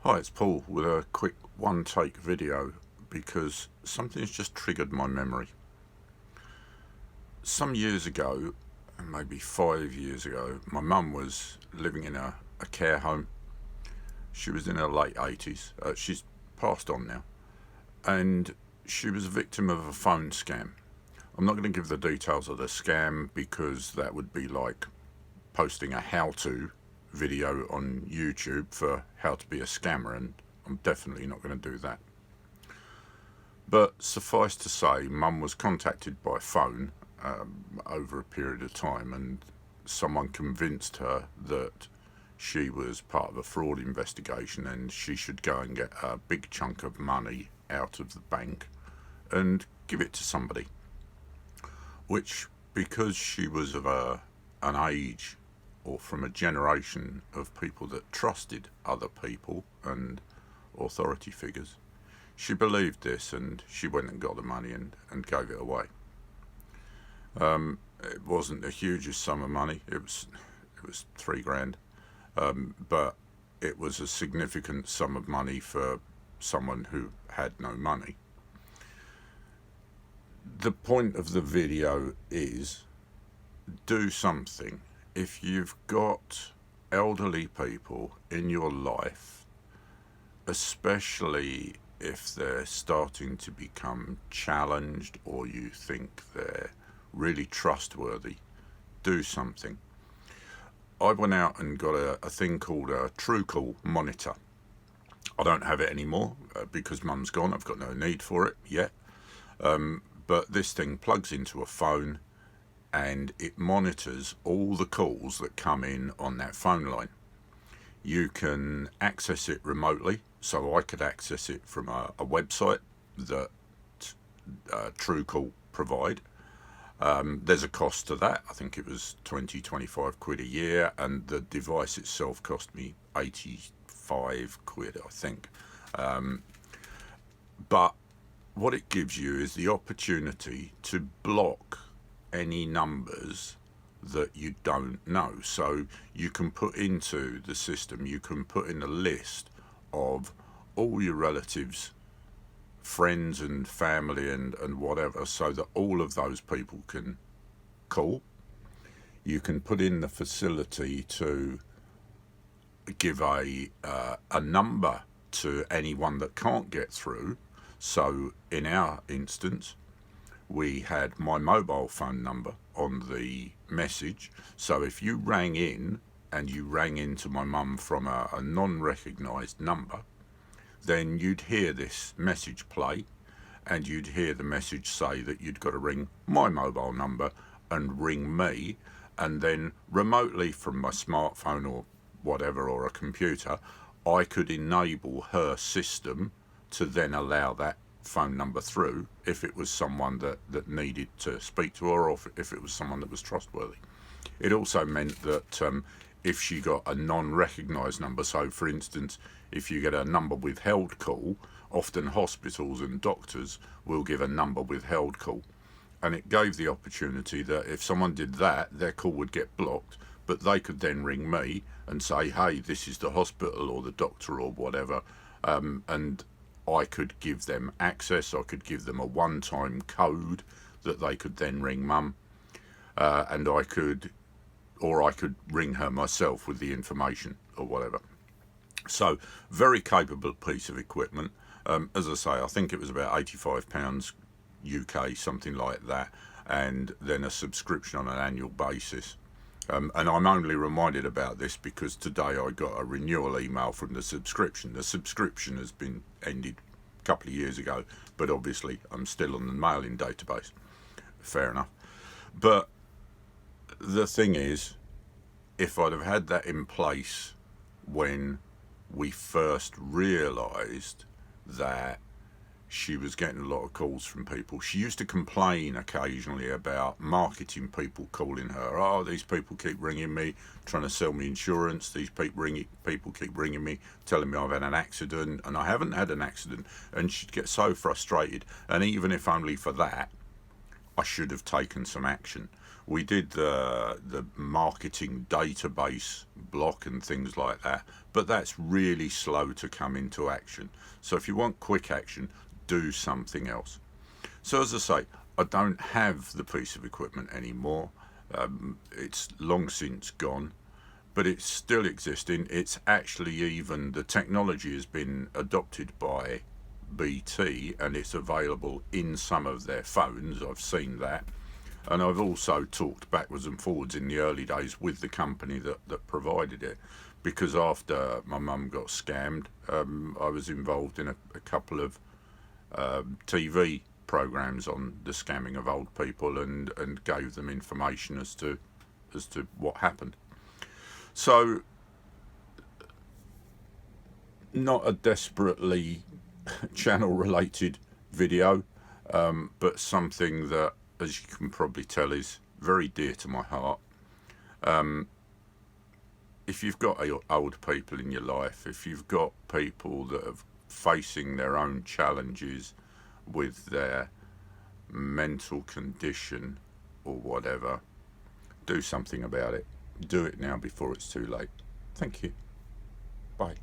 Hi, it's Paul with a quick one-take video because something's just triggered my memory. Some years ago, maybe 5 years ago, my mum was living in a care home. She was in her late 80s. She's passed on now. And she was a victim of a phone scam. I'm not going to give the details of the scam because that would be like posting a how-to video on YouTube for how to be a scammer, and I'm definitely not going to do that. But suffice to say, Mum was contacted by phone over a period of time, and someone convinced her that she was part of a fraud investigation and she should go and get a big chunk of money out of the bank and give it to somebody. Which, because she was of an age or from a generation of people that trusted other people and authority figures, she believed this and she went and got the money and gave it away. It wasn't the hugest sum of money. It was $3,000, but it was a significant sum of money for someone who had no money. The point of the video is, do something. If you've got elderly people in your life, especially if they're starting to become challenged or you think they're really trustworthy, do something. I went out and got a thing called a Truecall monitor. I don't have it anymore because Mum's gone. I've got no need for it yet. But this thing plugs into a phone and it monitors all the calls that come in on that phone line. You can access it remotely, so I could access it from a website that Truecall provide. There's a cost to that. I think it was 25 quid a year, and the device itself cost me 85 quid, I think. But what it gives you is the opportunity to block any numbers that you don't know. So you can put into the system, you can put in a list of all your relatives, friends and family and whatever, so that all of those people can call. You can put in the facility to give a number to anyone that can't get through. So in our instance, we had my mobile phone number on the message. So if you rang in and you rang into my mum from a non-recognised number, then you'd hear this message play and you'd hear the message say that you'd got to ring my mobile number and ring me, and then remotely from my smartphone or whatever, or a computer, I could enable her system to then allow that phone number through if it was someone that needed to speak to her, or if it was someone that was trustworthy. It also meant that if she got a non-recognised number, so for instance, if you get a number withheld call, often hospitals and doctors will give a number withheld call. And it gave the opportunity that if someone did that, their call would get blocked, but they could then ring me and say, hey, this is the hospital or the doctor or whatever, and I could give them access. I could give them a one-time code that they could then ring Mum, and I could ring her myself with the information or whatever. So, very capable piece of equipment. As I say, I think it was about £85 UK, something like that, and then a subscription on an annual basis. And I'm only reminded about this because today I got a renewal email from the subscription. The subscription has been ended a couple of years ago, but obviously I'm still on the mailing database. Fair enough. But the thing is, if I'd have had that in place when we first realised that she was getting a lot of calls from people. She used to complain occasionally about marketing people calling her. Oh, these people keep ringing me, trying to sell me insurance. These people keep ringing me, telling me I've had an accident, and I haven't had an accident. And she'd get so frustrated. And even if only for that, I should have taken some action. We did the marketing database block and things like that, but that's really slow to come into action. So if you want quick action, do something else. So as I say, I don't have the piece of equipment anymore. It's long since gone, but it's still existing. It's actually, even the technology has been adopted by BT and it's available in some of their phones. I've seen that. And I've also talked backwards and forwards in the early days with the company that provided it, because after my mum got scammed, I was involved in a couple of TV programs on the scamming of old people, and gave them information as to what happened. So, not a desperately channel related video, but something that, as you can probably tell, is very dear to my heart. If you've got old people in your life, if you've got people that are facing their own challenges with their mental condition or whatever, do something about it. Do it now before it's too late. Thank you. Bye.